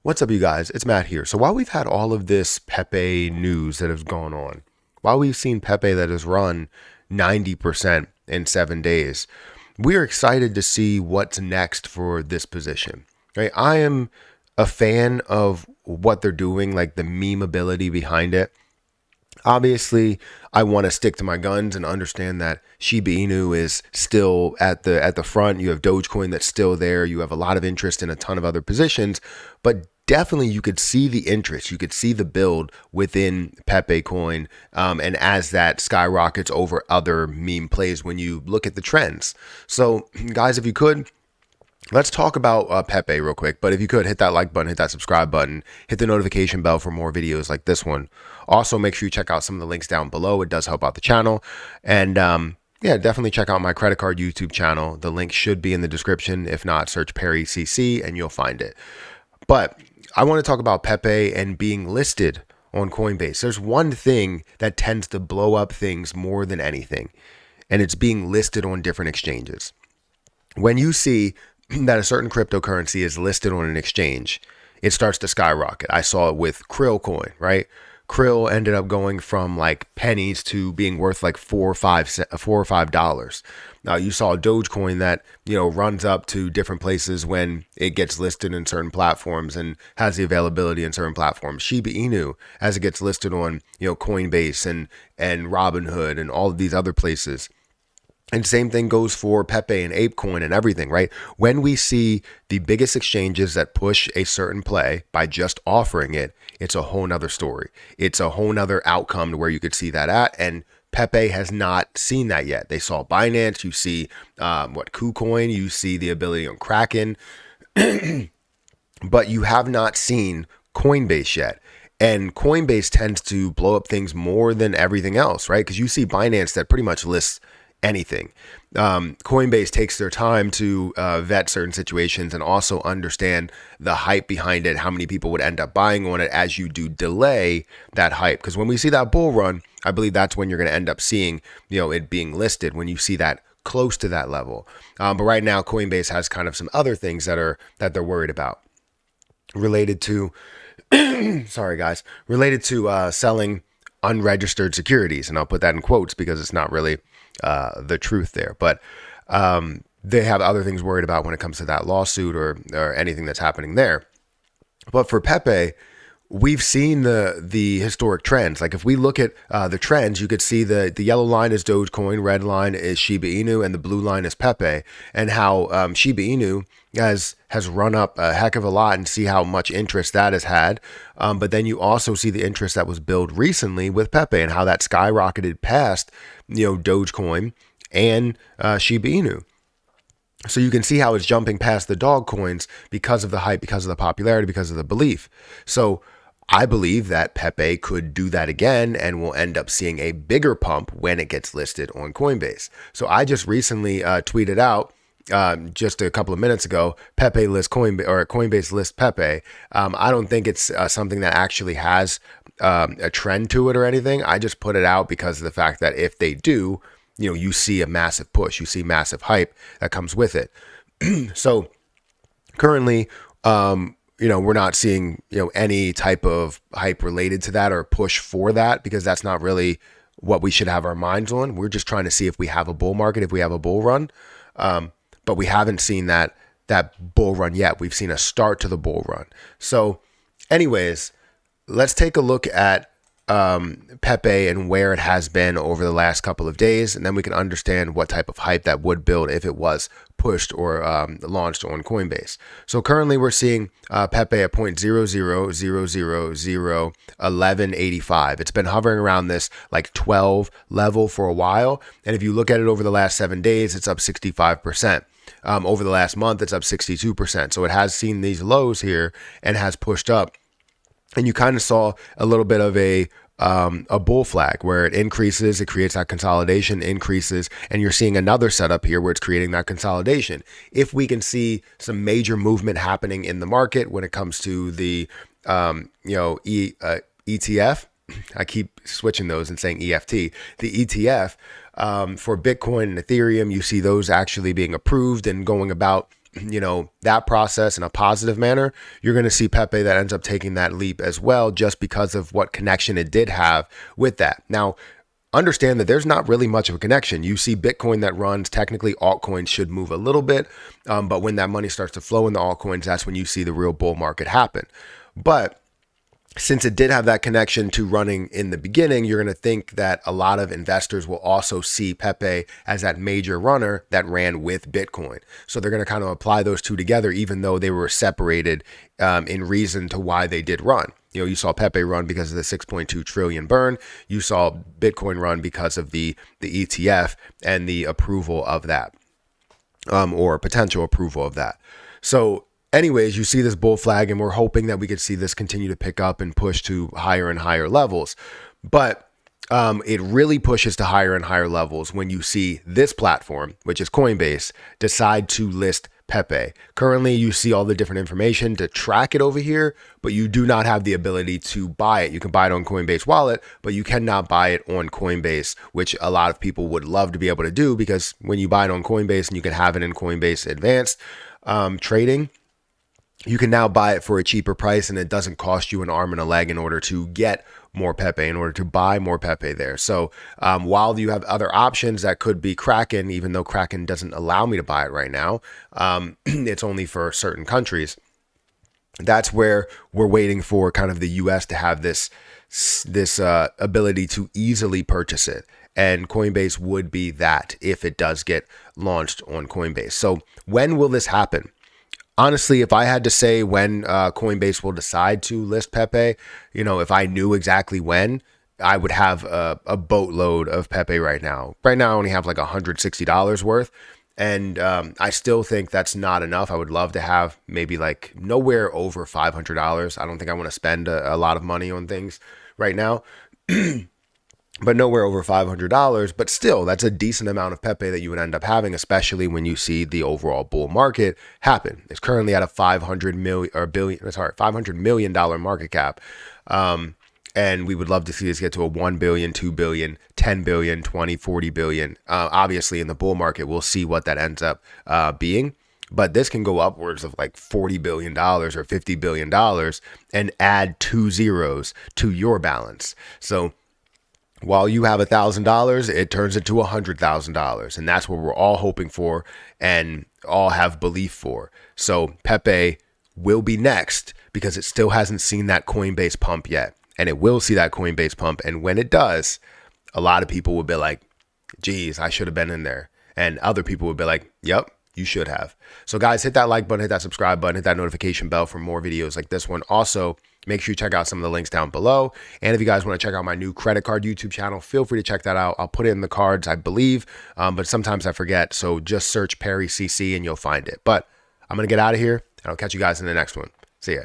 What's up, you guys? It's Matt here. So while we've had all of this Pepe news that has gone on, while we've seen Pepe that has run 90% in 7 days, we are excited to see what's next for this position. Right? I am a fan of what they're doing, like the meme ability behind it. Obviously, I want to stick to my guns and understand that Shiba Inu is still at the front. You have Dogecoin that's still there. You have a lot of interest in a ton of other positions, but definitely you could see the interest. You could see the build within Pepe Coin, and as that skyrockets over other meme plays when you look at the trends. So, guys, if you could. Let's talk about Pepe real quick, but if you could hit that like button, hit that subscribe button, hit the notification bell for more videos like this one. Also, make sure you check out some of the links down below. It does help out the channel. And yeah, definitely check out my credit card YouTube channel. The link should be in the description. If not, search Perry CC and you'll find it. But I want to talk about Pepe and being listed on Coinbase. There's one thing that tends to blow up things more than anything, and it's being listed on different exchanges. When you see that a certain cryptocurrency is listed on an exchange, it starts to skyrocket. I saw it with Krill coin, right? Krill ended up going from like pennies to being worth like $4 or $5. Now you saw Dogecoin that, runs up to different places when it gets listed in certain platforms and has the availability in certain platforms. Shiba Inu, as it gets listed on, Coinbase and Robinhood and all of these other places. And same thing goes for Pepe and ApeCoin and everything, right? When we see the biggest exchanges that push a certain play by just offering it, it's a whole nother story. It's a whole nother outcome to where you could see that at. And Pepe has not seen that yet. They saw Binance, you see KuCoin, you see the ability on Kraken, but you have not seen Coinbase yet. And Coinbase tends to blow up things more than everything else, right? Because you see Binance that pretty much lists anything. Coinbase takes their time to vet certain situations and also understand the hype behind it, how many people would end up buying on it as you do delay that hype. Because when we see that bull run, I believe that's when you're going to end up seeing, it being listed when you see that close to that level. But right now, Coinbase has kind of some other things that they're worried about related to, sorry guys, related to selling unregistered securities. And I'll put that in quotes because it's not really the truth there, but they have other things worried about when it comes to that lawsuit or anything that's happening there. But for Pepe, we've seen the historic trends. Like if we look at the trends, you could see the yellow line is Dogecoin, red line is Shiba Inu, and the blue line is Pepe, and how Shiba Inu has run up a heck of a lot, and see how much interest that has had. But then you also see the interest that was built recently with Pepe and how that skyrocketed past, Dogecoin and Shiba Inu. So you can see how it's jumping past the dog coins because of the hype, because of the popularity, because of the belief. So I believe that Pepe could do that again and we'll end up seeing a bigger pump when it gets listed on Coinbase. So I just recently tweeted out just a couple of minutes ago, Pepe lists Coinbase, or Coinbase lists Pepe. I don't think it's something that actually has a trend to it or anything. I just put it out because of the fact that if they do, you see a massive push, you see massive hype that comes with it. So currently, we're not seeing, any type of hype related to that or push for that, because that's not really what we should have our minds on. We're just trying to see if we have a bull market, if we have a bull run. But we haven't seen that bull run yet. We've seen a start to the bull run. So anyways, let's take a look at Pepe and where it has been over the last couple of days, and then we can understand what type of hype that would build if it was pushed or launched on Coinbase. So currently we're seeing Pepe at 0.000001185. It's been hovering around this like 12 level for a while, and if you look at it over the last 7 days, it's up 65%. Over the last month, it's up 62%. So it has seen these lows here and has pushed up. And you kind of saw a little bit of a bull flag where it increases, it creates that consolidation, increases, and you're seeing another setup here where it's creating that consolidation. If we can see some major movement happening in the market when it comes to the ETF, I keep switching those and saying EFT, the ETF for Bitcoin and Ethereum, you see those actually being approved and going about that process in a positive manner, you're going to see Pepe that ends up taking that leap as well, just because of what connection it did have with that. Now, understand that there's not really much of a connection. You see Bitcoin that runs, technically altcoins should move a little bit, but when that money starts to flow in the altcoins, that's when you see the real bull market happen. But since it did have that connection to running in the beginning, you're going to think that a lot of investors will also see Pepe as that major runner that ran with Bitcoin. So they're going to kind of apply those two together, even though they were separated in reason to why they did run. You saw Pepe run because of the 6.2 trillion burn. You saw Bitcoin run because of the ETF and the approval of that, or potential approval of that. So anyways, you see this bull flag, and we're hoping that we could see this continue to pick up and push to higher and higher levels. But it really pushes to higher and higher levels when you see this platform, which is Coinbase, decide to list Pepe. Currently, you see all the different information to track it over here, but you do not have the ability to buy it. You can buy it on Coinbase Wallet, but you cannot buy it on Coinbase, which a lot of people would love to be able to do, because when you buy it on Coinbase and you can have it in Coinbase Advanced trading, you can now buy it for a cheaper price, and it doesn't cost you an arm and a leg in order to get more Pepe, in order to buy more Pepe there. So while you have other options that could be Kraken, even though Kraken doesn't allow me to buy it right now, it's only for certain countries. That's where we're waiting for kind of the US to have this ability to easily purchase it. And Coinbase would be that if it does get launched on Coinbase. So when will this happen? Honestly, if I had to say when Coinbase will decide to list Pepe, if I knew exactly when, I would have a boatload of Pepe right now. Right now, I only have like $160 worth. And I still think that's not enough. I would love to have maybe like nowhere over $500. I don't think I want to spend a lot of money on things right now. But nowhere over $500, but still, that's a decent amount of Pepe that you would end up having, especially when you see the overall bull market happen. It's currently at a $500 million market cap. And we would love to see this get to a 1 billion, 2 billion, 10 billion, 20, 40 billion. Obviously, in the bull market, we'll see what that ends up being. But this can go upwards of like $40 billion or $50 billion and add 2 zeros to your balance. So while you have $1,000, it turns into $100,000. And that's what we're all hoping for and all have belief for. So Pepe will be next because it still hasn't seen that Coinbase pump yet. And it will see that Coinbase pump. And when it does, a lot of people will be like, geez, I should have been in there. And other people would be like, yep, you should have. So guys, hit that like button, hit that subscribe button, hit that notification bell for more videos like this one. Also, make sure you check out some of the links down below. And if you guys want to check out my new credit card YouTube channel, feel free to check that out. I'll put it in the cards, I believe, but sometimes I forget. So just search Perry CC and you'll find it. But I'm going to get out of here, and I'll catch you guys in the next one. See ya.